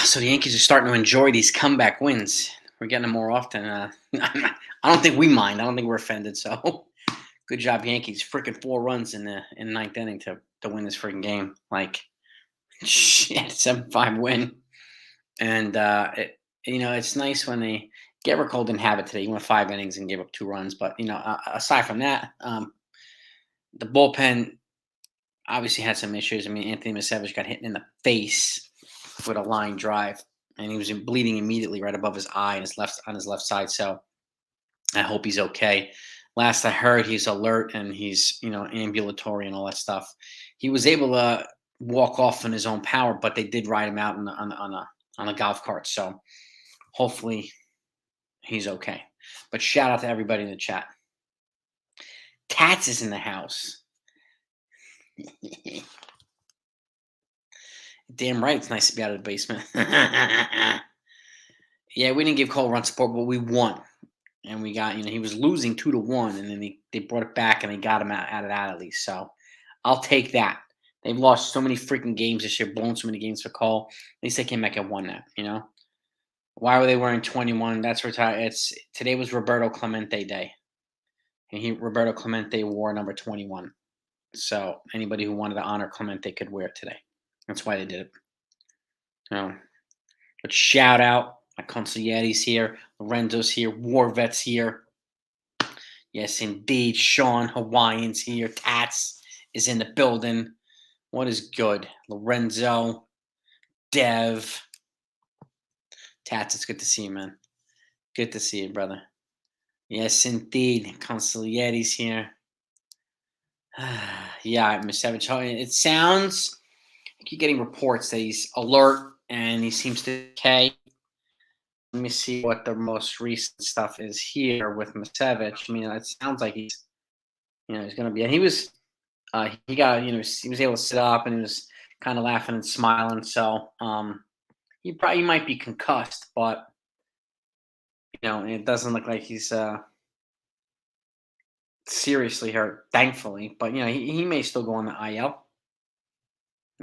So the Yankees are starting to enjoy these comeback wins. We're getting them more often. I don't think we mind. I don't think we're offended. So good job, Yankees. Freaking 4 runs in the ninth inning to win this freaking game. Like shit, 7-5 win. And it's nice when they Gerrit Cole didn't have it today. He went 5 innings and gave up 2 runs. But aside from that, the bullpen obviously had some issues. I mean, Anthony Misevich got hit in the face with a line drive, and he was bleeding immediately right above his eye and on his left side. So I hope he's okay. Last I heard, he's alert and he's ambulatory and all that stuff. He was able to walk off on his own power, but they did ride him out on a golf cart. So hopefully he's okay. But shout out to everybody in the chat. Tats is in the house. Damn right, it's nice to be out of the basement. Yeah, we didn't give Cole run support, but we won. And we got, he was losing 2-1, and then they brought it back and they got him out of that at least. So I'll take that. They've lost so many freaking games this year, blown so many games for Cole. At least they came back and won that, Why were they wearing 21? That's retired. Today was Roberto Clemente Day. And Roberto Clemente wore number 21. So anybody who wanted to honor Clemente could wear it today. That's why they did it. But shout out. My consigliere's here. Lorenzo's here. War Vet's here. Yes, indeed. Sean Hawaiian's here. Tats is in the building. What is good? Lorenzo. Dev. Tats, it's good to see you, man. Good to see you, brother. Yes, indeed. Consigliere's here. Yeah, Misevich. It sounds like you're getting reports that he's alert and he seems to be okay. Let me see what the most recent stuff is here with Misevich. I mean, it sounds like he's going to be. And he was, he got, he was able to sit up and he was kind of laughing and smiling. So he might be concussed, but it doesn't look like he's seriously hurt, thankfully. But he may still go on the IL.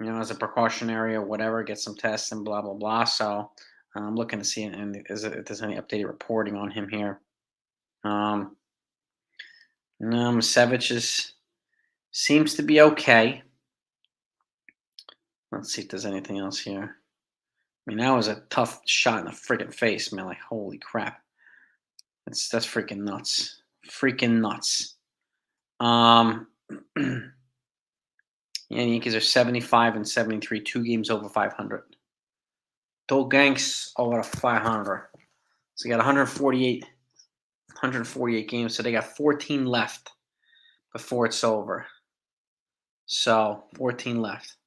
As a precautionary or whatever, get some tests and blah blah blah. So. I'm looking to see if there's any updated reporting on him here. No, Misevich seems to be okay. Let's see if there's anything else here. I mean, that was a tough shot in the freaking face, man. Like, holy crap. That's freaking nuts. Freaking nuts. Yeah, the Yankees are 75 and 73, 2 games over 500. Two gangs over 500. So you got 148 games. So they got 14 left before it's over. So 14 left.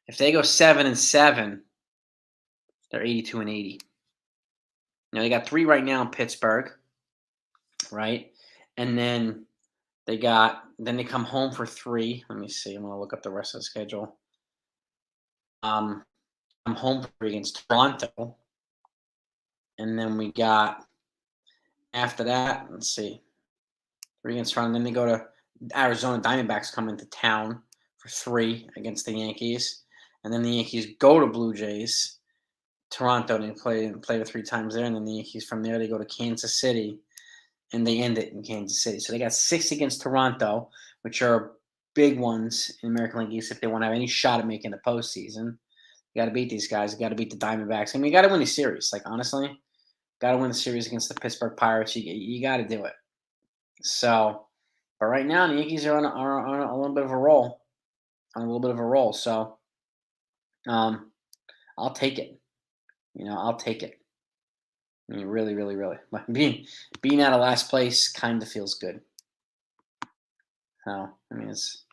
If they go 7-7, they're 82 and 80. They got 3 right now in Pittsburgh, right? And then they come home for 3. Let me see. I'm gonna look up the rest of the schedule. I'm home against Toronto. And then we got, after that, let's see, 3 against Toronto. Then they go to Arizona. Diamondbacks come into town for 3 against the Yankees. And then the Yankees go to Blue Jays, Toronto, and they play the 3 times there. And then the Yankees from there, they go to Kansas City, and they end it in Kansas City. So they got 6 against Toronto, which are big ones in American League East if they want to have any shot at making the postseason. You got to beat these guys. You got to beat the Diamondbacks. I mean, you got to win the series. Like, honestly, got to win the series against the Pittsburgh Pirates. You got to do it. So, but right now, the Yankees are on a little bit of a roll. So, I'll take it. I'll take it. I mean, really, really, really. Being out of last place kind of feels good. So, I mean, it's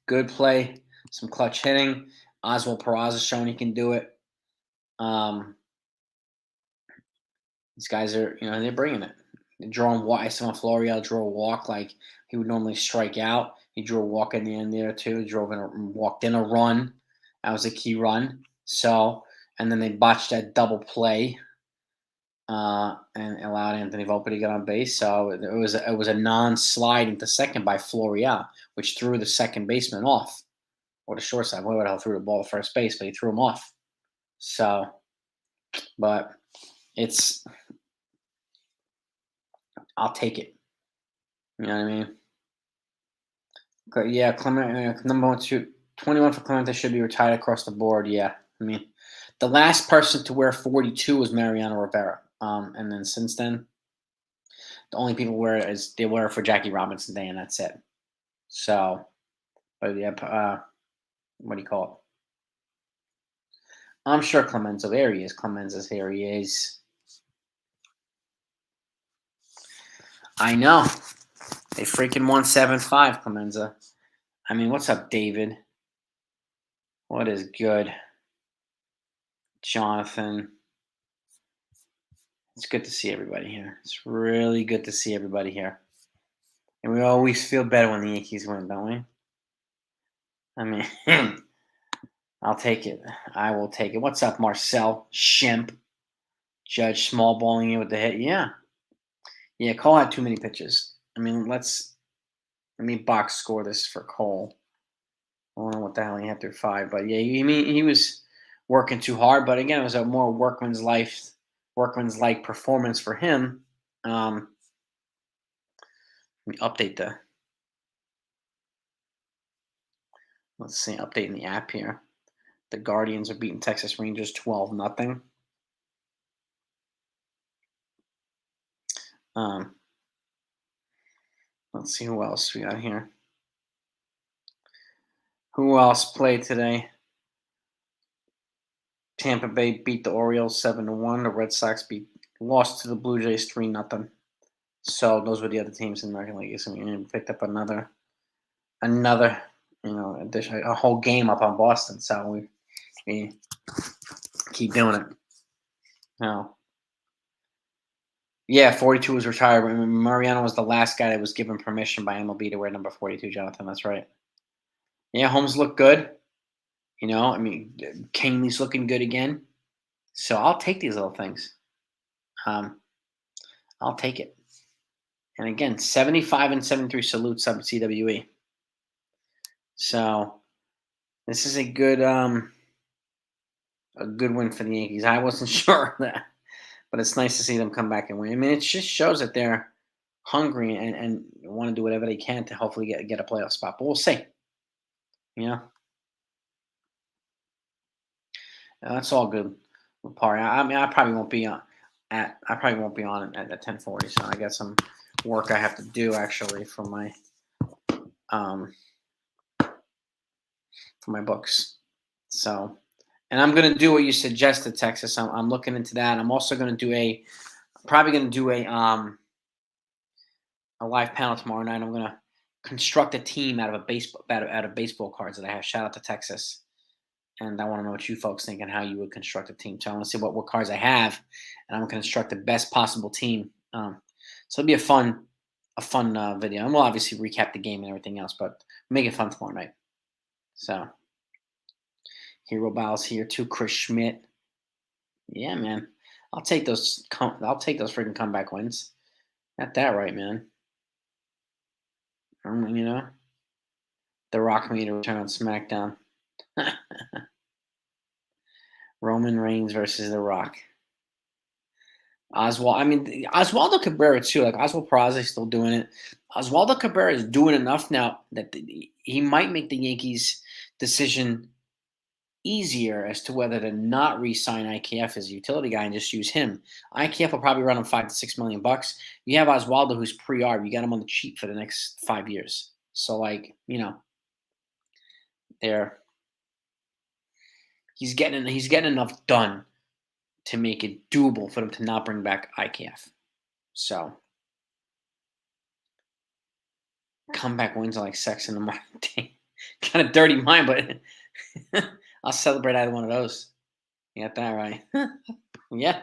good play, some clutch hitting. Oswald Peraza showing he can do it. These guys are, they're bringing it. They're drawing walk. I saw Florial draw a walk like he would normally strike out. He drew a walk in the end there too. Walked in a run. That was a key run. So, and then they botched that double play and allowed Anthony Volpe to get on base. So it was a non-slide into second by Florial, which threw the second baseman off. Or the shortstop, whoever the hell threw the ball to first base, but he threw him off. So but I'll take it. You know what I mean? Yeah, Clement, number one, 21 for Clemente should be retired across the board. Yeah, I mean, the last person to wear 42 was Mariano Rivera. And then since then, the only people wear it is they wear it for Jackie Robinson Day, and that's it. So, but yeah, what do you call it? I'm sure Clemenza. There he is. Clemenza's here. He is. I know. They freaking won 7-5, Clemenza. I mean, what's up, David? What is good? Jonathan. It's good to see everybody here. It's really good to see everybody here. And we always feel better when the Yankees win, don't we? I mean, I'll take it. I will take it. What's up, Marcel? Shimp. Judge small balling you with the hit. Yeah. Yeah, Cole had too many pitches. I mean, let me box score this for Cole. I don't know what the hell he had through 5, but yeah, he was working too hard. But again, it was a more workman's like performance for him. Let me update let's see, updating the app here. The Guardians are beating Texas Rangers 12-0. Let's see who else we got here. Who else played today? Tampa Bay beat the Orioles 7-1. The Red Sox lost to the Blue Jays 3-0. So those were the other teams in the American League. So we picked up another, addition, a whole game up on Boston. So we keep doing it. Now, yeah, 42 was retired. Mariano was the last guy that was given permission by MLB to wear number 42, Jonathan. That's right. Yeah, Holmes looked good. I mean, Canely's looking good again. So I'll take these little things. I'll take it. And again, 75 and 73 salute sub CWE. So this is a good win for the Yankees. I wasn't sure of that, but it's nice to see them come back and win. I mean, it just shows that they're hungry and want to do whatever they can to hopefully get a playoff spot. But we'll see. That's all good. Party. I mean, I probably won't be on at 10:40. So I got some work I have to do actually for my books. So, and I'm gonna do what you suggested, Texas. I'm looking into that. I'm also gonna do a live panel tomorrow night. I'm gonna construct a team out of baseball cards that I have. Shout out to Texas. And I want to know what you folks think and how you would construct a team. So I want to see what cards I have, and I'm going to construct the best possible team. So it'll be a fun video, and we'll obviously recap the game and everything else, but make it fun tomorrow night. So Hero Bowles here too. Chris Schmidt, yeah, man, I'll take those. I'll take those freaking comeback wins. Got that right, man. The Rock made a return on SmackDown. Roman Reigns versus The Rock. Oswaldo Cabrera too. Like Oswald Peraza is still doing it. Oswaldo Cabrera is doing enough now that he might make the Yankees' decision easier as to whether to not re-sign IKF as a utility guy and just use him. IKF will probably run him $5 to $6 million. You have Oswaldo, who's pre-arb. You got him on the cheap for the next 5 years. So he's getting enough done to make it doable for them to not bring back IKF. So comeback wins are like sex in the morning. Kind of dirty mind, but I'll celebrate either one of those. You got that right. Yeah.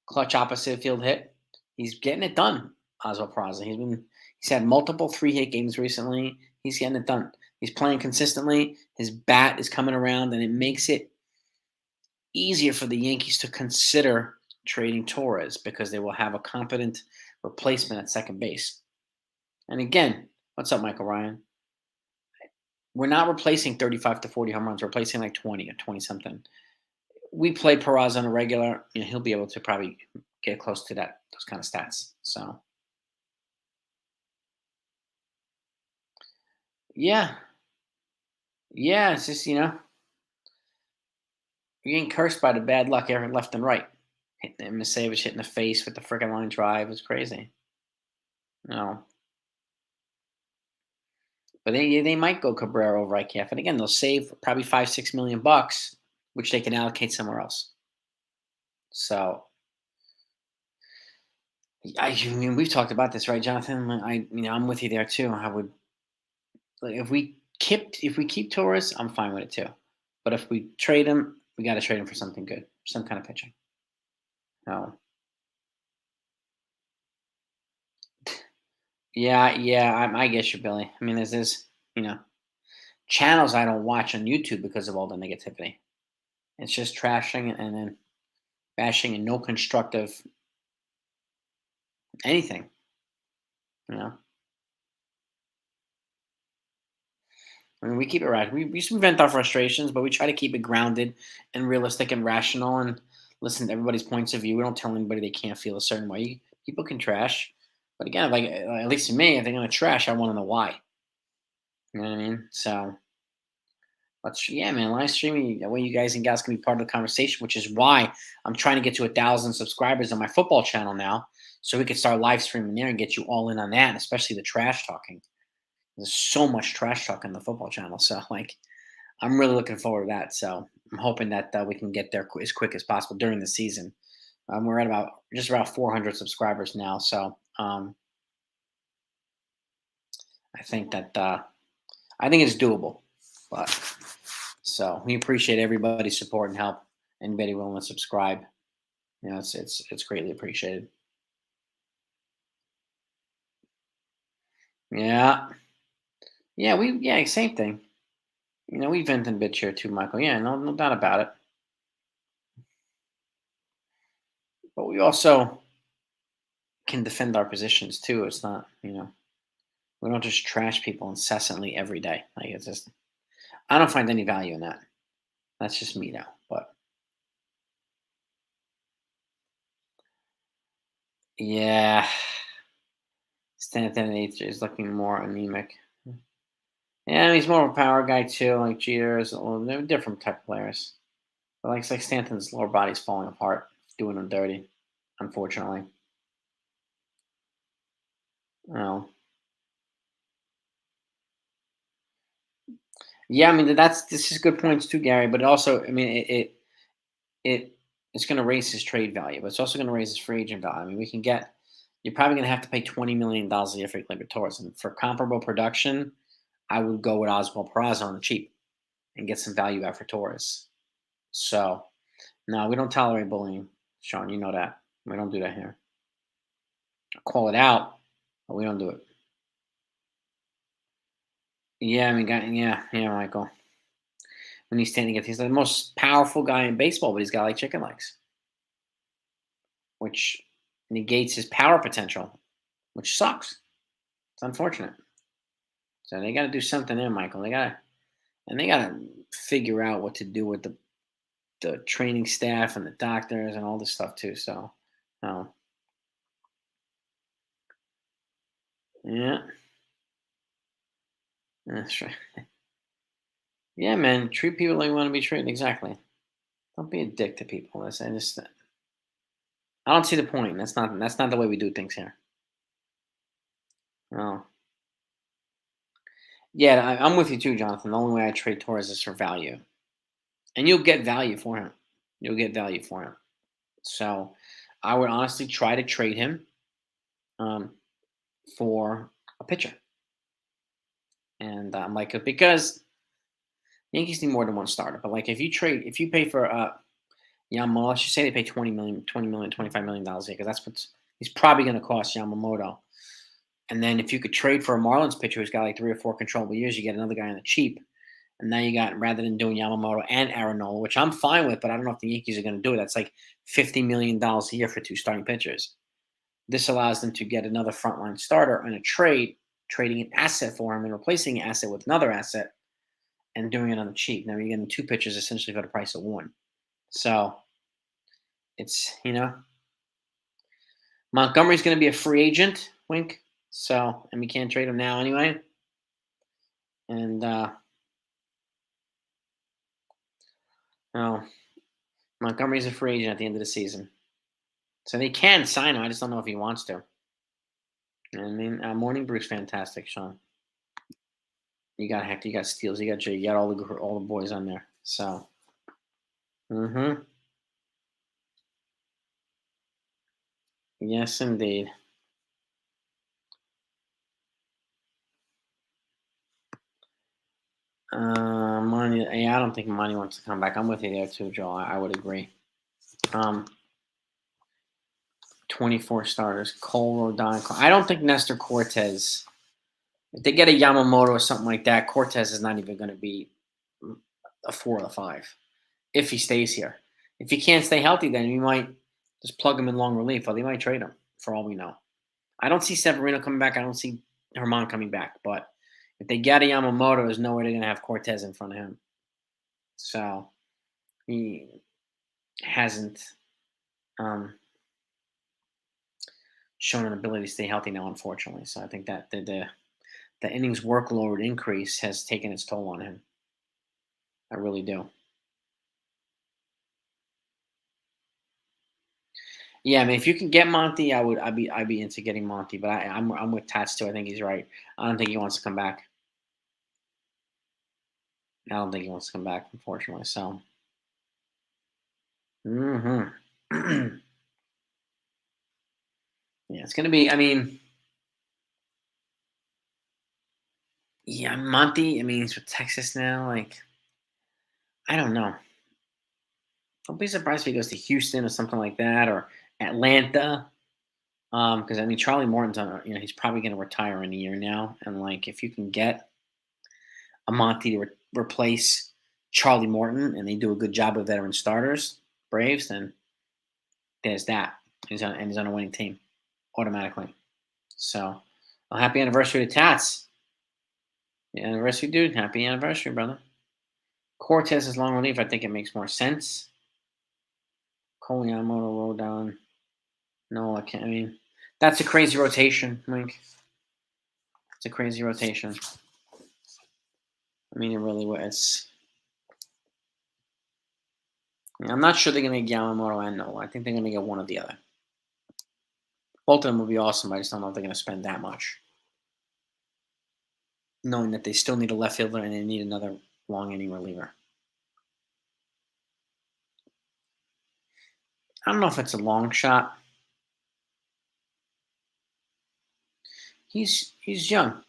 Clutch opposite field hit. He's getting it done, Oswald Peraza. He's had multiple 3-hit games recently. He's getting it done. He's playing consistently. His bat is coming around, and it makes it easier for the Yankees to consider trading Torres because they will have a competent replacement at second base. And again, what's up, Michael Ryan? We're not replacing 35 to 40 home runs. We're replacing like 20 or 20 something. We play Peraz on a regular. He'll be able to probably get close to those kind of stats. So yeah, yeah. It's just you're getting cursed by the bad luck every left and right. Hitting Misavage hitting the face with the freaking line drive is crazy. No, but they might go Cabrera over IKF, and again they'll save probably 5-6 million bucks, which they can allocate somewhere else. So I mean we've talked about this, right, Jonathan? I'm with you there too. I would like if we keep Torres, I'm fine with it too. But if we trade him, we got to trade him for something good, some kind of pitching. No. Yeah, yeah, I get you, Billy. I mean, there's this, you know, channels I don't watch on YouTube because of all the negativity. It's just trashing and then bashing and no constructive anything. You know, I mean, we keep it right. We vent our frustrations, but we try to keep it grounded and realistic and rational and listen to everybody's points of view. We don't tell anybody they can't feel a certain way. People can trash, but again, like at least to me, if they're gonna trash, I want to know why. You know what I mean? So yeah, man, live streaming that way you guys and gals can be part of the conversation, which is why I'm trying to get to 1,000 subscribers on my football channel now, so we can start live streaming there and get you all in on that, especially the trash talking. There's so much trash talk on the football channel, so like I'm really looking forward to that. So I'm hoping that we can get there as quick as possible during the season. We're at about 400 subscribers now, so I think that I think it's doable. But so we appreciate everybody's support and help. Anybody willing to subscribe, it's greatly appreciated. Yeah, yeah, same thing. We vent and bitch here too, Michael. Yeah, no doubt about it. But we also can defend our positions too. It's not, we don't just trash people incessantly every day. Like it's just, I don't find any value in that. That's just me now. But yeah, Stanton is looking more anemic. Yeah, he's more of a power guy too. Like Jeter is, they're different type of players. But like it's like Stanton's lower body's falling apart, doing him dirty. Unfortunately, oh yeah. I mean this is good points too, Gary. But also, I mean it it's going to raise his trade value, but it's also going to raise his free agent value. I mean, you're probably going to have to pay $20 million a year for Gleyber Torres, and for comparable production, I would go with Oswald Peraza on the cheap and get some value out for Torres. So no, we don't tolerate bullying, Sean. You know that we don't do that here. Call it out, but we don't do it. Yeah, I mean, yeah, Michael. When he's standing he's the most powerful guy in baseball, but he's got like chicken legs, which negates his power potential, which sucks. It's unfortunate. So they got to do something there, Michael. They got to figure out what to do with the training staff and the doctors and all this stuff too. So, oh, yeah, that's right. Yeah, man, treat people like you want to be treated. Exactly. Don't be a dick to people. I don't see the point. That's not the way we do things here. No. Yeah, I'm with you too, Jonathan. The only way I trade Torres is for value, and you'll get value for him. You'll get value for him. So, I would honestly try to trade him um, for a pitcher, and like because Yankees need more than one starter. But like if you pay for Yamamoto, let's just say they pay 20 million, 20 million, $25 million a year, because that's what he's probably going to cost Yamamoto. And then if you could trade for a Marlins pitcher who's got like 3 or 4 controllable years, you get another guy on the cheap. And now you got, rather than doing Yamamoto and Aronola, which I'm fine with, but I don't know if the Yankees are going to do it. That's like $50 million a year for 2 starting pitchers. This allows them to get another frontline starter on a trade, trading an asset for him and replacing an asset with another asset and doing it on the cheap. Now you're getting 2 pitchers essentially for the price of 1. So it's Montgomery's going to be a free agent. Wink. So and we can't trade him now anyway. And no, Montgomery's a free agent at the end of the season, so they can sign him. I just don't know if he wants to. I mean, Morning Brew's fantastic, Sean. You got Hector, you got Steels, you got Jay, you got all the boys on there. So, yes, indeed. Money. Yeah, I don't think Money wants to come back. I'm with you there too, Joel. I would agree. 24 starters. Cole Rodon. I don't think Nestor Cortez. If they get a Yamamoto or something like that, Cortez is not even going to be a 4 or a 5 if he stays here. If he can't stay healthy, then you might just plug him in long relief, or they might trade him for all we know. I don't see Severino coming back. I don't see Herman coming back. But if they get a Yamamoto, there's no way they're going to have Cortez in front of him. So he hasn't shown an ability to stay healthy now, unfortunately. So I think that the innings workload increase has taken its toll on him. I really do. Yeah, I mean, if you can get Monty, I'd be into getting Monty. But I'm with Tats too. I think he's right. I don't think he wants to come back. I don't think he wants to come back, unfortunately. So, yeah, it's gonna be. I mean, yeah, Monty. I mean, he's with Texas now. Like, I don't know. Don't be surprised if he goes to Houston or something like that, or Atlanta. Because I mean, Charlie Morton's he's probably going to retire in a year now, and like if you can get a Monty to replace Charlie Morton, and they do a good job of veteran starters, Braves, then there's that. He's on a winning team automatically. So, well, happy anniversary to Tats. The anniversary, dude. Happy anniversary, brother. Cortez is long relief. I think it makes more sense. Cole Yamamoto, roll down. No, I can't. I mean, that's a crazy rotation, Link. It's a crazy rotation. I mean, it really was. I'm not sure they're going to get Yamamoto and Nola. I think they're going to get one or the other. Both of them would be awesome. I just don't know if they're going to spend that much. Knowing that they still need a left fielder and they need another long inning reliever. I don't know if it's a long shot. He's young,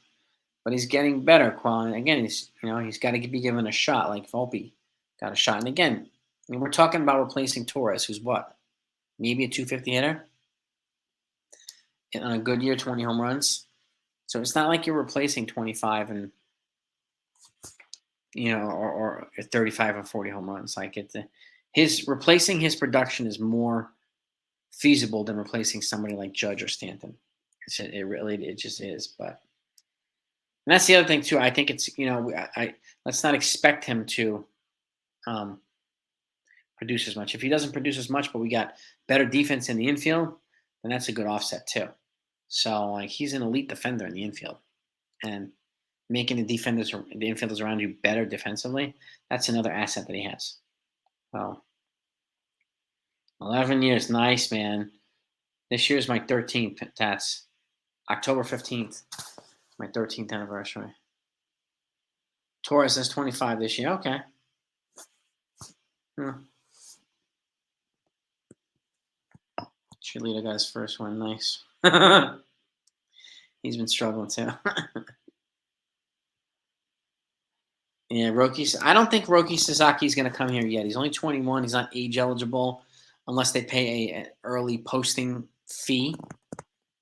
but he's getting better quality. Again, he's got to be given a shot like Volpe got a shot. And again, I mean, we're talking about replacing Torres, who's what? Maybe a 250 hitter? And on a good year, 20 home runs. So it's not like you're replacing 25 and or 35 or 40 home runs. Like his replacing his production is more feasible than replacing somebody like Judge or Stanton. It just is. But and that's the other thing too. I think it's I let's not expect him to produce as much. If he doesn't produce as much, but we got better defense in the infield, then that's a good offset too. So like he's an elite defender in the infield, and making the infielders around you better defensively, that's another asset that he has. So 11 years, nice man. This year is my 13th. That's October 15th, my 13th anniversary. Torres is 25 this year. Okay. Cheerleader got his first one. Nice. He's been struggling too. Yeah, Roki. I don't think Roki Sasaki is going to come here yet. He's only 21. He's not age eligible unless they pay an early posting fee,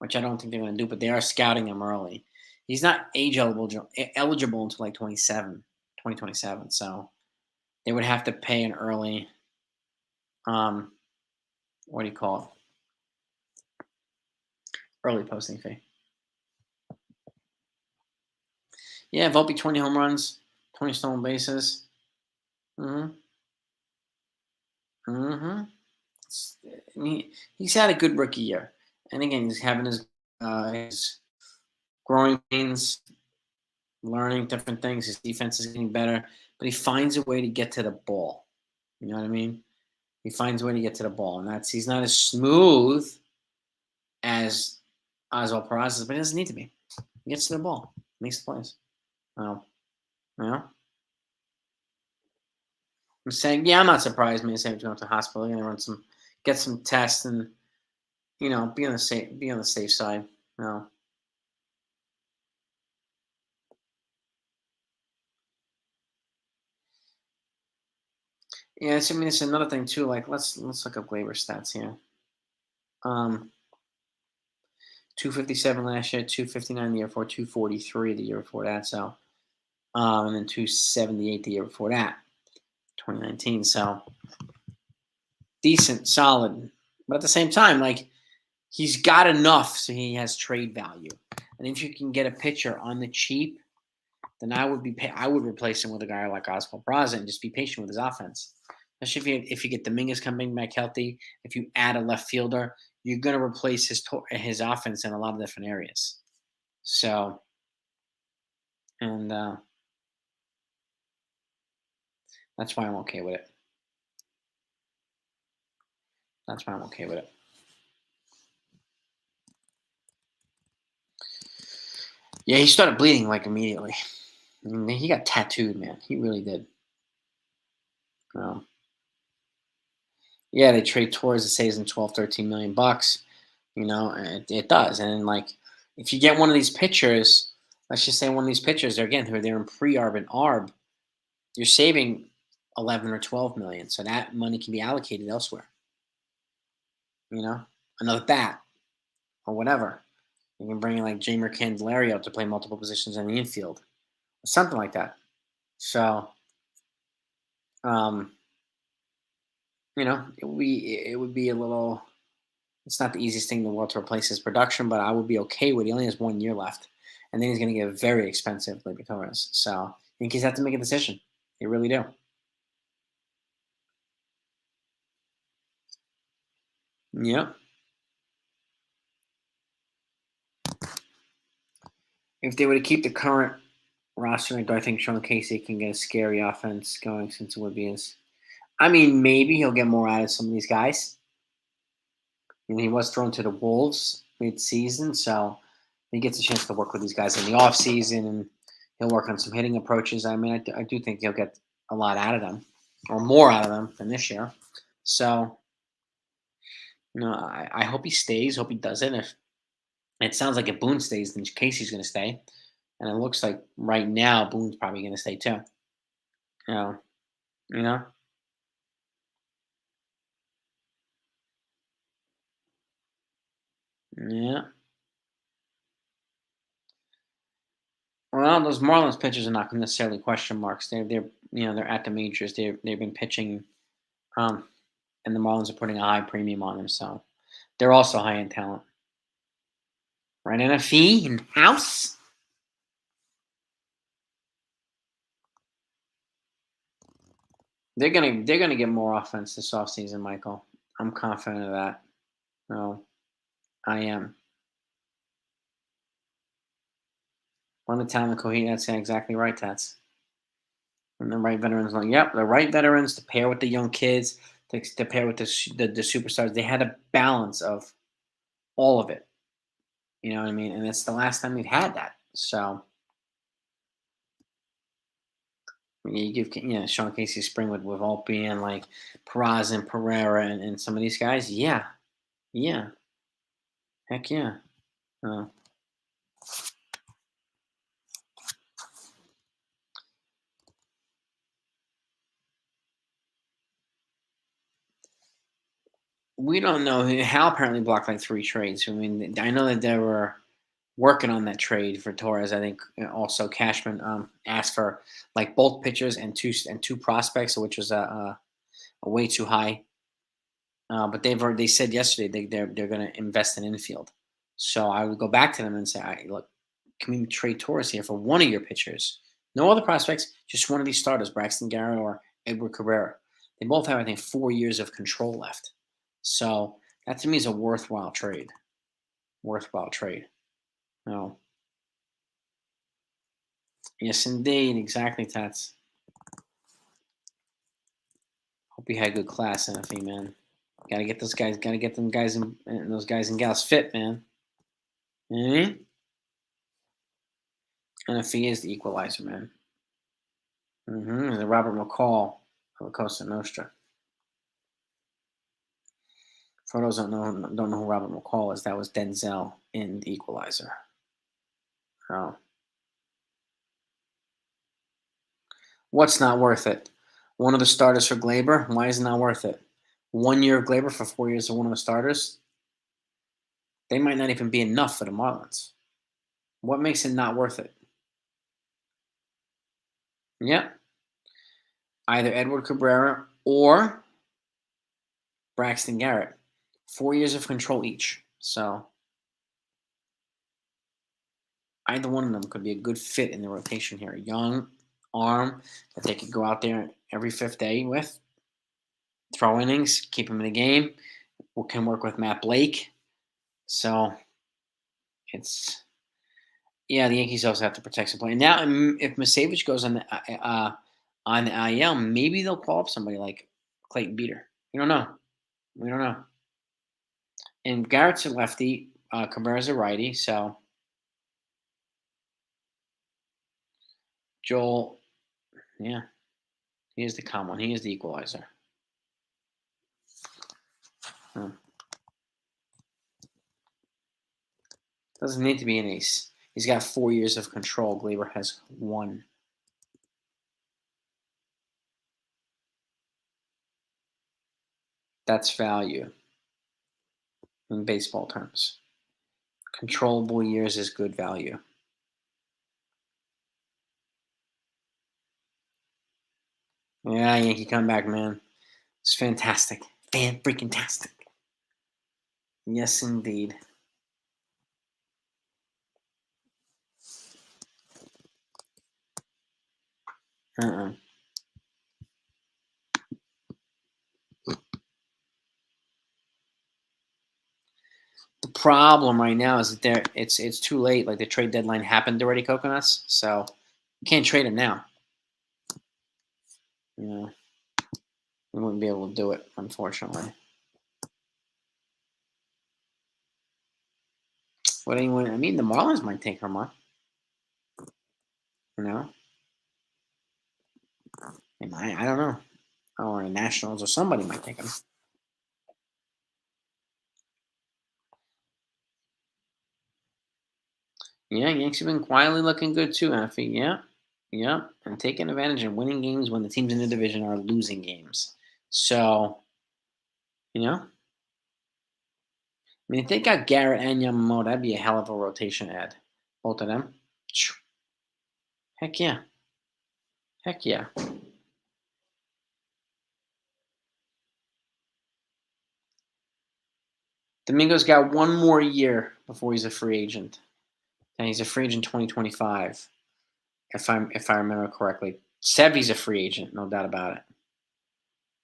which I don't think they're going to do. But they are scouting him early. He's not age eligible until like 2027. So they would have to pay an early. What do you call it? Early posting fee. Yeah, Volpe 20 home runs, 20 stolen bases. Mm-hmm. I mean, he's had a good rookie year, and again, he's having his growing pains, learning different things. His defense is getting better, but he finds a way to get to the ball. You know what I mean? He finds a way to get to the ball, and he's not as smooth as Oswald Peraza is, but he doesn't need to be. He gets to the ball, makes the plays. Well, you know, I'm saying, yeah, I'm not surprised. Minnesota's going to the hospital. They're going to get some tests, and be on the safe side. No, yeah. I mean, it's another thing too. Like, let's look up Gleyber stats here. 257 last year, 259 the year before, 243 the year before that. So, and then 278 the year before that, 2019. So decent, solid, but at the same time, like he's got enough so he has trade value. And if you can get a pitcher on the cheap, then I would replace him with a guy like Oscar Braza and just be patient with his offense. Especially if you get Dominguez coming back healthy, if you add a left fielder, you're going to replace his offense in a lot of different areas. So, and that's why I'm okay with it. That's why I'm okay with it. Yeah, he started bleeding like immediately. I mean, he got tattooed, man. He really did. Um, yeah, they trade Torres. It saves him 12, 13 million bucks. It does. And like, if you get one of these pitchers, let's just say one of these pitchers, they're in pre-arb and arb, you're saving 11 or 12 million. So that money can be allocated elsewhere. You know, another bat or whatever. You can bring in like Jamer Candelario to play multiple positions in the infield, something like that. So, um, it would be a little. It's not the easiest thing in the world to replace his production, but I would be okay with. He only has 1 year left, and then he's going to get very expensive, Gleyber Torres. So I think he's have to make a decision. They really do. Yeah. If they were to keep the current roster, do I think Sean Casey can get a scary offense going since it would be his? I mean, maybe he'll get more out of some of these guys. He was thrown to the Wolves mid-season, so he gets a chance to work with these guys in the offseason, and he'll work on some hitting approaches. I mean, I do think he'll get a lot out of them, or more out of them than this year. So, I hope he stays. Hope he does it. If it sounds like if Boone stays, then Casey's going to stay, and it looks like right now Boone's probably going to stay too. You know, you know. Yeah. Well, those Marlins pitchers are not necessarily question marks. They're at the majors. They've been pitching, um, and the Marlins are putting a high premium on them. So they're also high in talent. Right in a fee in house. They're gonna get more offense this offseason, Michael. I'm confident of that. No, I am. One of the talent Coheed, that's exactly right, Tats. And the right veterans, like, yep, the right veterans to pair with the young kids, to pair with the superstars. They had a balance of all of it. You know what I mean? And it's the last time we've had that. So you give Sean Casey spring with Opie and like Peraz and Pereira and some of these guys. Yeah, yeah, heck yeah. Uh, we don't know. Hal apparently blocked like 3 trades. I mean, I know that they were working on that trade for Torres. I think also Cashman asked for like both pitchers and two prospects, which was a way too high. But they said yesterday they're going to invest in infield. So I would go back to them and say, look, can we trade Torres here for one of your pitchers? No other prospects, just one of these starters, Braxton Garrett or Edward Cabrera. They both have, I think, 4 years of control left. So that to me is a worthwhile trade. Worthwhile trade. No. Yes, indeed. Exactly, Tats. Hope you had good class, NFE, man. Gotta get those guys. Gotta get them guys and those guys and gals fit, man. Mm-hmm. NFE is the equalizer, man. Mm-hmm. The Robert McCall of the Costa Nostra. For those don't know who Robert McCall is, that was Denzel in The Equalizer. Oh. What's not worth it? One of the starters for Gleyber. Why is it not worth it? 1 year of Gleyber for 4 years of one of the starters. They might not even be enough for the Marlins. What makes it not worth it? Yeah, either Edward Cabrera or Braxton Garrett. 4 years of control each. So either one of them could be a good fit in the rotation here. A young arm that they could go out there every fifth day with, throw innings, keep him in the game. Can work with Matt Blake. So it's the Yankees also have to protect some play. Now, if Misavich goes on the IL, maybe they'll call up somebody like Clayton Beater. We don't know. We don't know. And Garrett's a lefty. Cabrera's a righty. So Joel, yeah, he is the calm one. He is the equalizer. Hmm. Doesn't need to be an ace. He's got 4 years of control. Gleyber has 1. That's value in baseball terms. Controllable years is good value. Yeah, Yankee comeback, man. It's fantastic. Fan-freaking-tastic. Yes, indeed. Uh-uh. The problem right now is that it's too late. Like the trade deadline happened already, Coconuts. So you can't trade him now. You know, we wouldn't be able to do it, unfortunately. What anyone? I mean, the Marlins might take him on. You know, they might. I don't know. Or the Nationals or somebody might take him. Yeah, Yanks have been quietly looking good too, Effie. Yeah, yeah, and taking advantage and winning games when the teams in the division are losing games. So, you know, I mean, if they got Garrett and Yamamoto, that'd be a hell of a rotation ad. Both of them. Heck yeah. Heck yeah. Domingo's got 1 more year before he's a free agent. And he's a free agent 2025, if I remember correctly. Sevy's a free agent, no doubt about it.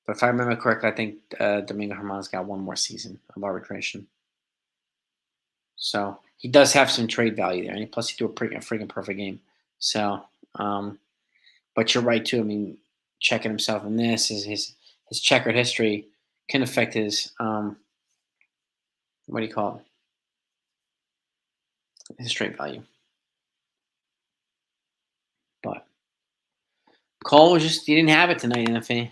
But if I remember correctly, I think Domingo Herman's got 1 more season of arbitration. So he does have some trade value there, and plus he threw a freaking perfect game. So, but you're right too. I mean, checking himself in this is his checkered history can affect his what do you call it? His trade value. But Cole was just he didn't have it tonight, NFA.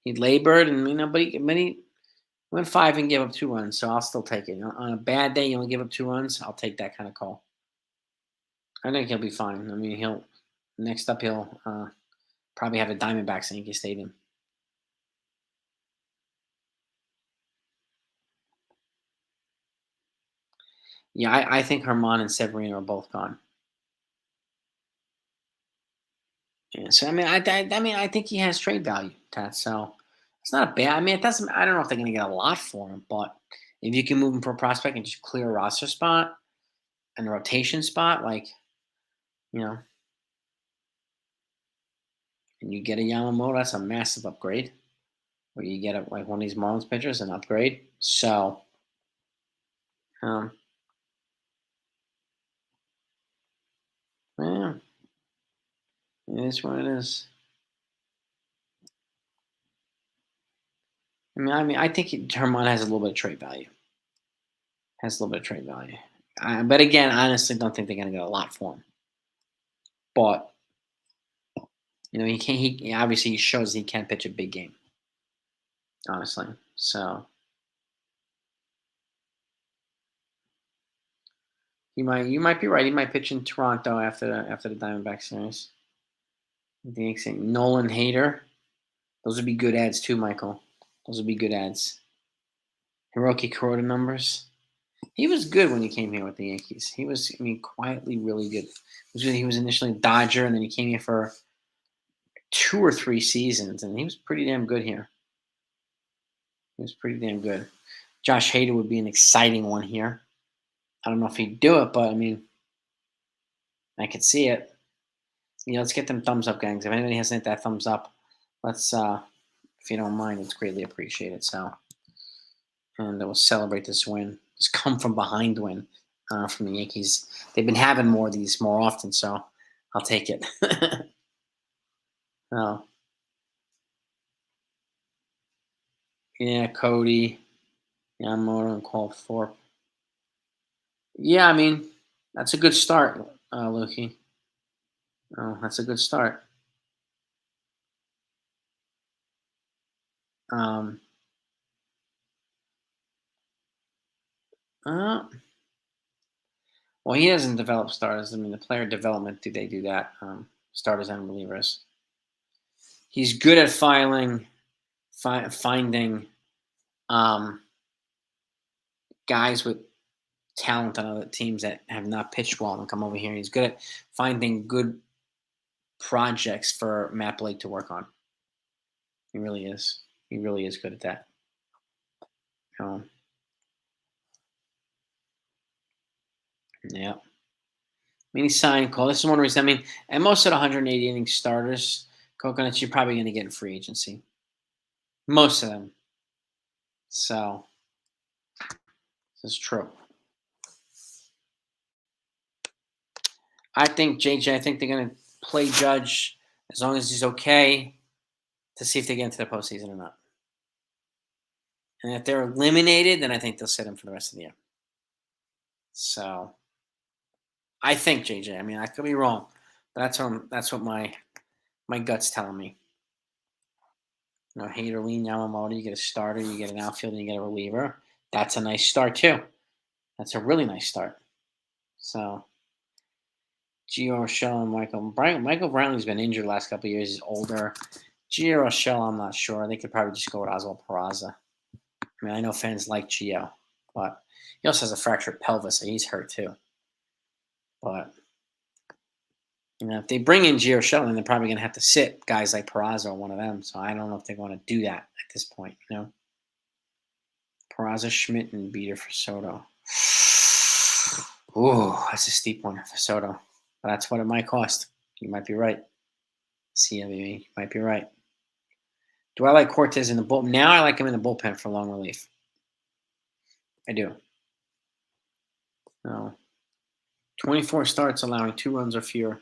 He labored, and but he went 5 and gave up 2 runs, so I'll still take it. On a bad day, you only give up 2 runs. I'll take that kind of call. I think he'll be fine. I mean, he'll next up he'll probably have the Diamondbacks at Yankee Stadium. Yeah, I think Herman and Severino are both gone. Yeah, so I mean, I think he has trade value, Tat. So it's not a bad. I mean, it doesn't. I don't know if they're going to get a lot for him, but if you can move him for a prospect and just clear a roster spot and a rotation spot, like you know, and you get a Yamamoto, that's a massive upgrade. where you get like one of these Marlins pitchers and upgrade. So, yeah, it is what it is. I think Herman has a little bit of trade value. Has a little bit of trade value. But again, I honestly don't think they're going to get a lot for him. But he can't. He obviously shows he can pitch a big game. Honestly, so you might be right. He might pitch in Toronto after the Diamondback series. The Nolan Hader. Those would be good ads too, Michael. Those would be good ads. Hiroki Kuroda numbers. He was good when he came here with the Yankees. He was, quietly really good. He was initially a Dodger, and then he came here for 2 or 3 seasons, and he was pretty damn good here. He was pretty damn good. Josh Hader would be an exciting one here. I don't know if he'd do it, but I could see it. Let's get them thumbs up, gangs. If anybody hasn't hit that thumbs up, let's, if you don't mind, it's greatly appreciated. So, and we'll celebrate this win, this come from behind win from the Yankees. They've been having more of these more often, so I'll take it. Oh, yeah, Cody, Yamamoto, and Cole Thorpe. Yeah, that's a good start, Loki. Oh, that's a good start. Um, uh, well, he doesn't develop starters. The player development, do they do that? Starters and relievers. He's good at finding guys with talent on other teams that have not pitched well and come over here. He's good at finding good projects for Matt Blake to work on. He really is. He really is good at that. Yeah. He signed Cole. This is one reason. And most of the 180 inning starters, Coconuts, you're probably going to get in free agency. Most of them. So, this is true. I think, JJ, I think they're going to play Judge as long as he's okay to see if they get into the postseason or not. And if they're eliminated, then I think they'll sit him for the rest of the year. So, I think, JJ. I could be wrong, but that's what my gut's telling me. Hader, Lee, Yamamoto, you get a starter, you get an outfielder, you get a reliever. That's a nice start too. That's a really nice start. So, Gio Urshela and Michael Brantley's been injured the last couple of years. He's older. Gio Urshela, I'm not sure. They could probably just go with Oswald Peraza. I know fans like Gio, but he also has a fractured pelvis, so he's hurt too. But if they bring in Gio Urshela, then they're probably going to have to sit guys like Peraza or one of them. So I don't know if they want to do that at this point. Peraza, Schmidt, and Beater for Soto. Ooh, that's a steep one for Soto. But that's what it might cost. You might be right. CWE, you might be right. Do I like Cortez in the bullpen? Now I like him in the bullpen for long relief. I do. No. 24 starts allowing 2 runs or fewer.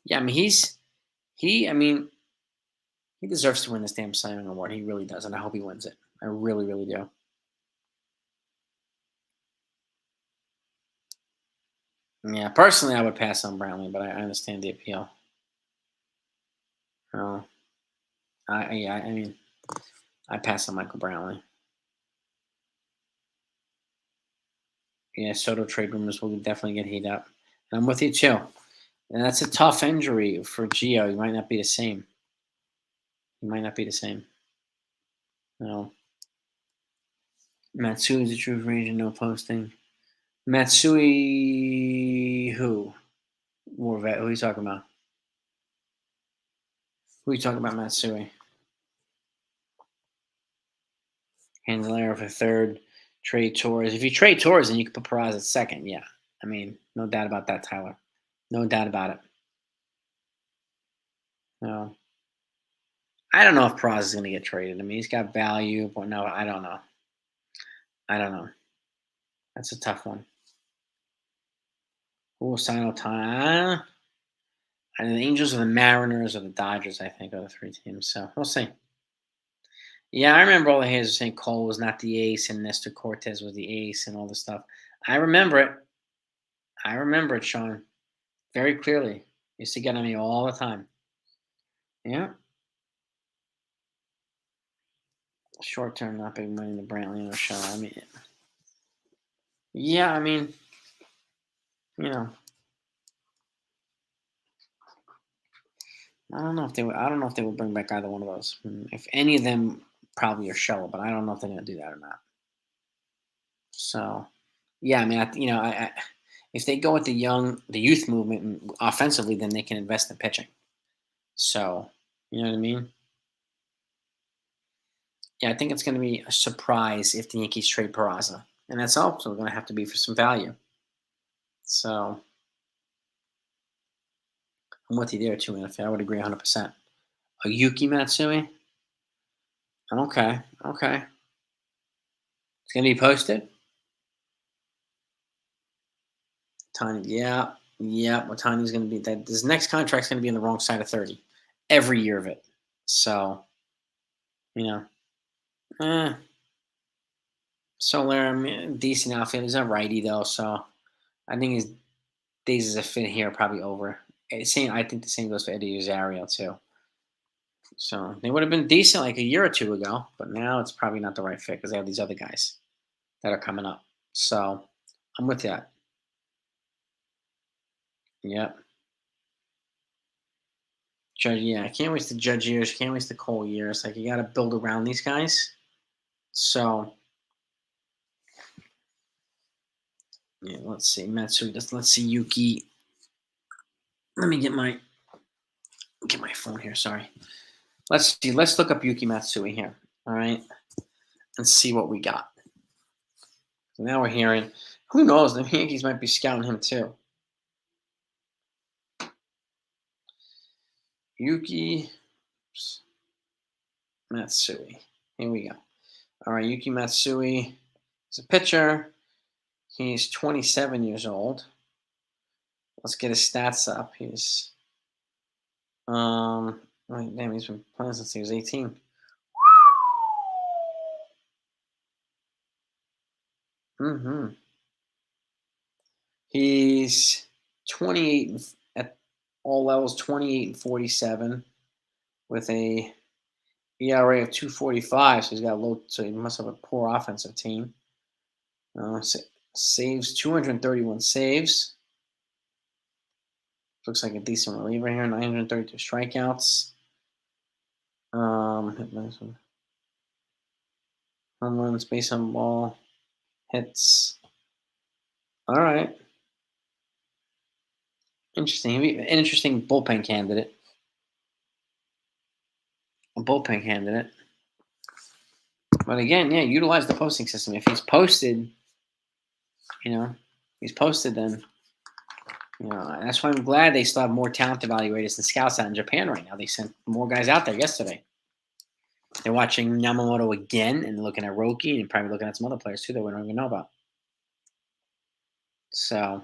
Yeah, he deserves to win this damn Cy Young Award. He really does, and I hope he wins it. I really, really do. Yeah, personally, I would pass on Brantley, but I understand the appeal. I pass on Michael Brantley. Yeah, Soto trade rumors will definitely get heated up. And I'm with you, too. And that's a tough injury for Gio. He might not be the same. No. Matsui's a true free agent, no posting. Matsui, who? Who are you talking about? Who are you talking about, Matsui? Handler for third. Trade Torres. If you trade Torres, then you can put Peraza at second. Yeah. No doubt about that, Tyler. No doubt about it. No. I don't know if Praz is going to get traded. I mean, he's got value, but no, I don't know. I don't know. That's a tough one. Who will sign Otani? And the Angels or the Mariners or the Dodgers, I think, are the three teams. So we'll see. Yeah, I remember all the haters saying Cole was not the ace and Nestor Cortez was the ace and all this stuff. I remember it. I remember it, Sean, very clearly. Used to get on me all the time. Yeah. Short term, not big money in the Brantley or show. I mean, yeah, I mean, you know, I don't know if they would. I don't know if they would bring back either one of those. If any of them, probably Urshela, but I don't know if they're going to do that or not. So, yeah, I mean, if they go with the youth movement offensively, then they can invest in pitching. So, you know what I mean? Yeah, I think it's going to be a surprise if the Yankees trade Peraza, and that's also going to have to be for some value. So, I'm with you there too, man. I would agree 100%. A Yuki Matsui? Okay, okay. It's going to be posted? Tiny, yeah, yeah. What Tiny's going to be? That this next contract's going to be on the wrong side of 30, every year of it. So, you know, eh. Soler, I mean, decent outfit. He's a righty though, so I think his days as a fit here are probably over. Same, I think the same goes for Eddie Rosario too. So they would have been decent like a year or two ago, but now it's probably not the right fit because they have these other guys that are coming up. So I'm with that. Yep. Judge, yeah, I can't waste the Judge years. Can't waste the Cole years. Like you got to build around these guys. So yeah, let's see Matsu. Let's see Yuki. Let me get my phone here. Sorry. Let's see. Let's look up Yuki Matsui here. All right, and see what we got. So now we're hearing. Who knows? The Yankees might be scouting him too. Yuki Matsui. Here we go. All right, Yuki Matsui is a pitcher. He's 27 years old. Let's get his stats up. He's damn, he's been playing since he was 18. Mm-hmm. He's 28 at all levels, 28 and 47 with a ERA of 2.45. So he's got low. So he must have a poor offensive team. Saves 231 saves. Looks like a decent reliever here. 932 strikeouts. Home runs, base on ball, hits. All right. Interesting. An interesting bullpen candidate. A bullpen candidate. But again, yeah, utilize the posting system. If he's posted, he's posted, then, that's why I'm glad they still have more talent evaluators and scouts out in Japan right now. They sent more guys out there yesterday. They're watching Yamamoto again and looking at Roki and probably looking at some other players too that we don't even know about. So,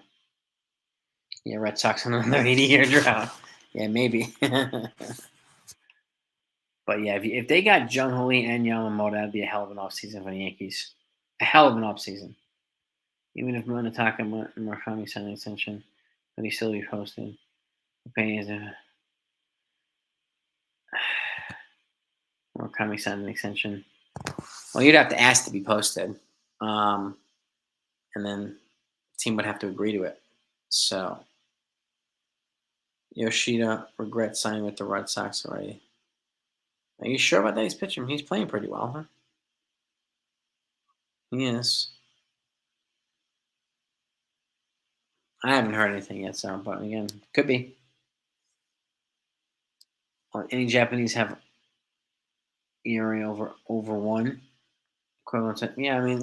yeah, Red Sox on another 80-year drought. Yeah, maybe. But yeah, if they got Jung Lee and Yamamoto, that'd be a hell of an offseason for the Yankees. A hell of an offseason. Even if Munataka and Murakami signed an extension, but he still be posted. Murakami signed an extension. Well, you'd have to ask to be posted. And then the team would have to agree to it. So Yoshida regrets signing with the Red Sox already. Are you sure about that? He's pitching. He's playing pretty well, huh? He is. I haven't heard anything yet, so but again, could be. Any Japanese have ERA over one equivalent to? Yeah, I mean,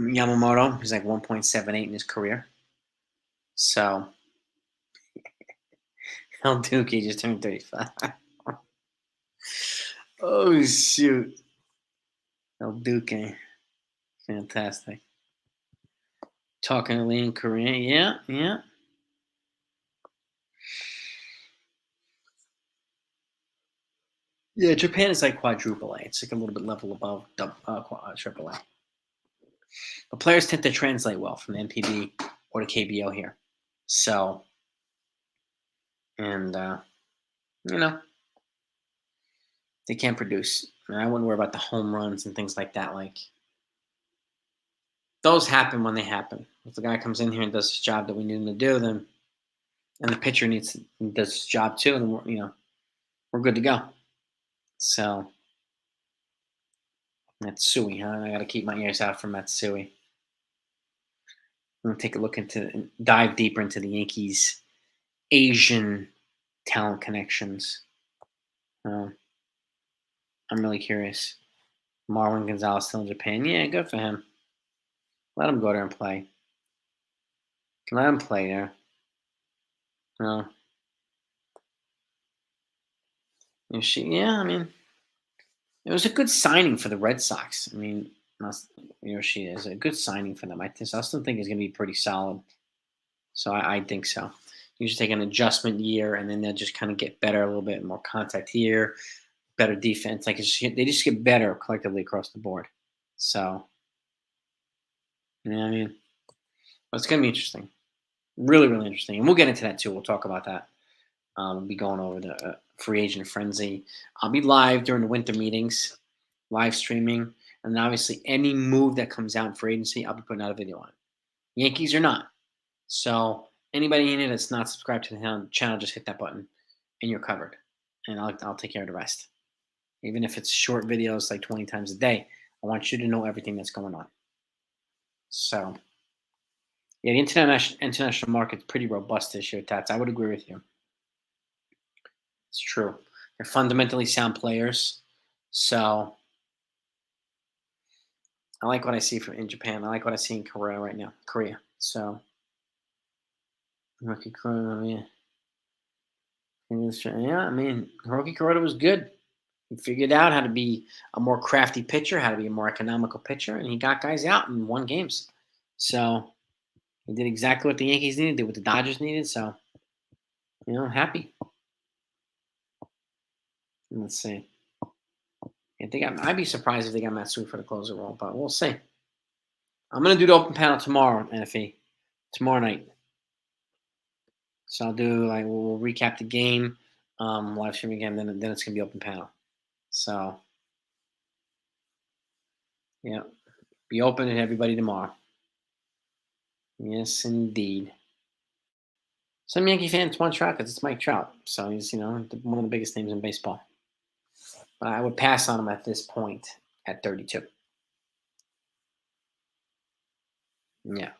Yamamoto, he's like 1.78 in his career. So El Duque just turned 35. Oh, shoot. El Duque. Fantastic. Talking to Lee in Korea. Yeah, yeah. Yeah, Japan is like quadruple A. It's like a little bit level above triple A. But players tend to translate well from the NPB or the KBO here. So, and, you know, they can't produce. And I wouldn't worry about the home runs and things like that. Like, those happen when they happen. If the guy comes in here and does his job that we need him to do, then, and the pitcher does his job too, and we're good to go. So, Matsui, huh? I got to keep my ears out for Matsui. I'm going to take a look dive deeper into the Yankees' Asian talent connections. I'm really curious. Marwin Gonzalez still in Japan. Yeah, good for him. Let him go there and play. Let him play there. No. Yeah, I mean, it was a good signing for the Red Sox. I mean, she is a good signing for them. I still think it's going to be pretty solid. So I think so. You should take an adjustment year, and then they'll just kind of get better a little bit, more contact here, better defense. Like they just get better collectively across the board. So, you know what I mean? But it's going to be interesting. Really, really interesting. And we'll get into that too. We'll talk about that. We'll be going over the free agent frenzy. I'll be live during the winter meetings, live streaming. And then obviously any move that comes out in free agency, I'll be putting out a video on it. Yankees are not. So anybody in it that's not subscribed to the channel, just hit that button and you're covered. And I'll take care of the rest. Even if it's short videos like 20 times a day, I want you to know everything that's going on. So, yeah, the international market's pretty robust this year, Tats. I would agree with you. It's true. They're fundamentally sound players. So, I like what I see in Japan. I like what I see in Korea right now. So, rookie Korea, yeah, I mean, Hiroki Kuroda was good. He figured out how to be a more crafty pitcher, how to be a more economical pitcher, and he got guys out and won games. So he did exactly what the Yankees needed, did what the Dodgers needed. So, happy. Let's see. I'd be surprised if they got Matsui for the closer role, but we'll see. I'm gonna do the open panel tomorrow, NFE. Tomorrow night. So I'll do we'll recap the game, live stream again. Then it's gonna be open panel. So yeah, be open to everybody tomorrow. Yes, indeed. Some Yankee fans want Trout because it's Mike Trout, so he's one of the biggest names in baseball. But I would pass on him at this point at 32. Yeah,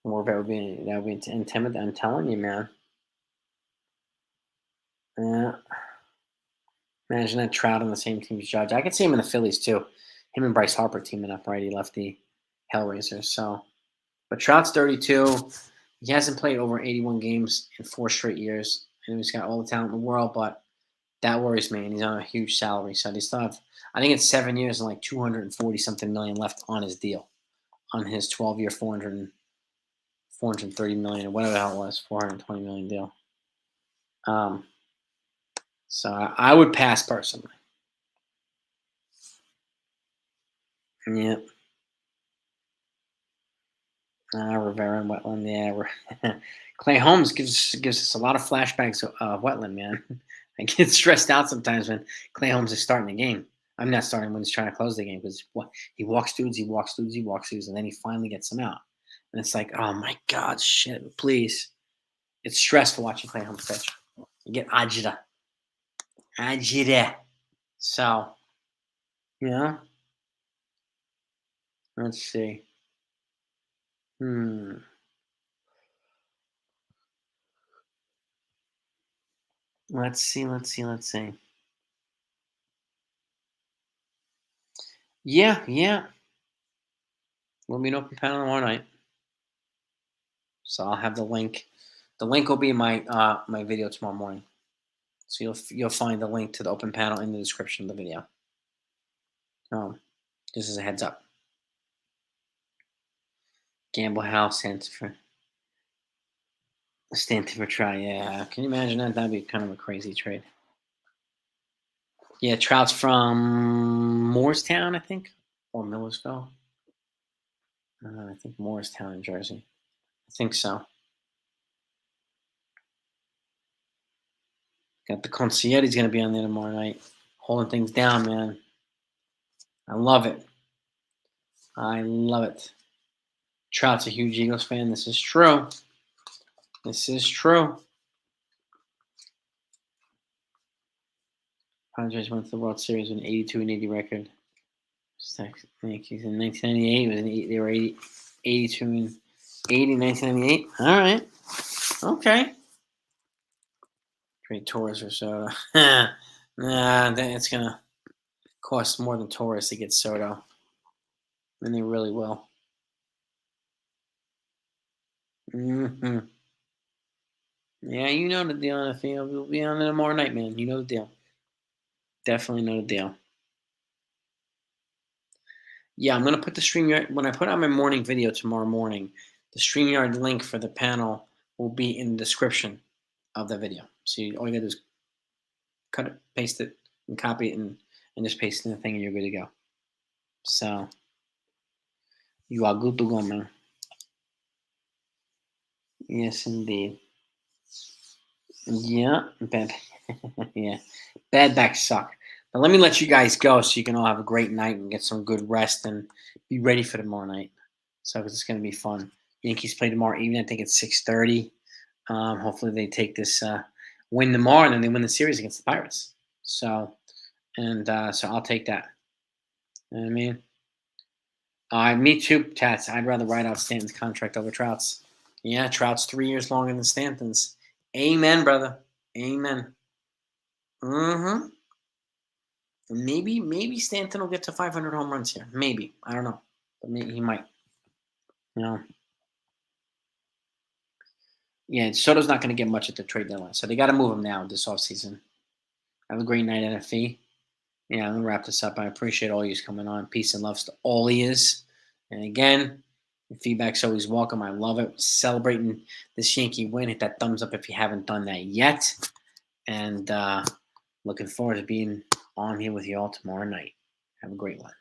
that would be intimidating. I'm telling you, man. Yeah. Imagine that Trout on the same team as Judge. I could see him in the Phillies too. Him and Bryce Harper teaming up, righty lefty Hellraisers. So, but Trout's 32. He hasn't played over 81 games in 4 straight years, and he's got all the talent in the world. But that worries me, and he's on a huge salary. So they still have, I think it's 7 years and like 240 something million left on his deal, on his 12-year 430 million or whatever the hell it was, 420 million deal. So I would pass personally. Yeah. Rivera and Wetland, yeah. Clay Holmes gives us a lot of flashbacks of Wetland, man. I get stressed out sometimes when Clay Holmes is starting the game. I'm not starting when he's trying to close the game because he walks dudes, and then he finally gets them out. And it's like, oh my God, shit, please. It's stressful watching Clay Holmes pitch. You get agita. Agita. So, let's see. Let's see. Yeah. We'll be an open panel tomorrow night. So I'll have the link The link will be in my my video tomorrow morning. So you'll find the link to the open panel in the description of the video. Just as a heads up. Gamble House, Stanford for try. Yeah, can you imagine that? That'd be kind of a crazy trade. Yeah, Trout's from Morristown, I think, or Millersville. I think Morristown, in Jersey. I think so. Got the Concierge's going to be on there tomorrow night, holding things down, man. I love it. I love it. Trout's a huge Eagles fan. This is true. This is true. Padres went to the World Series with an 82-80 record. Yankees in 1998 they were 82 and 80 in 1998. All right. Okay. Trade Torres or Soto. Nah, it's going to cost more than Torres to get Soto. And they really will. Mm-hmm. Yeah, you know the deal on the field. We'll be on it tomorrow night, man. You know the deal. Definitely know the deal. Yeah, I'm going to put the StreamYard, when I put out my morning video tomorrow morning, the StreamYard link for the panel will be in the description of the video. So all you got to do is cut it, paste it, and copy it, and just paste it in the thing, and you're good to go. So you are good to go, man. Yes, indeed. Yeah, bad. Yeah, bad backs suck. But let me let you guys go so you can all have a great night and get some good rest and be ready for tomorrow night. So it's going to be fun. Yankees play tomorrow evening. I think it's 6:30. Hopefully they take this win tomorrow and then they win the series against the Pirates. So I'll take that. You know what I mean? Me too, Tats. I'd rather ride out Stanton's contract over Trout's. Yeah, Trout's 3 years longer than Stanton's. Amen, brother. Amen. Mm-hmm. Maybe Stanton will get to 500 home runs here. Maybe. I don't know. But maybe he might. You know. Yeah, Soto's not going to get much at the trade deadline. So they got to move him now this offseason. Have a great night, NFE. Yeah, I'm going to wrap this up. I appreciate all you coming on. Peace and loves to all yous. And again, feedback's always welcome. I love it. Celebrating this Yankee win. Hit that thumbs up if you haven't done that yet. And looking forward to being on here with you all tomorrow night. Have a great one.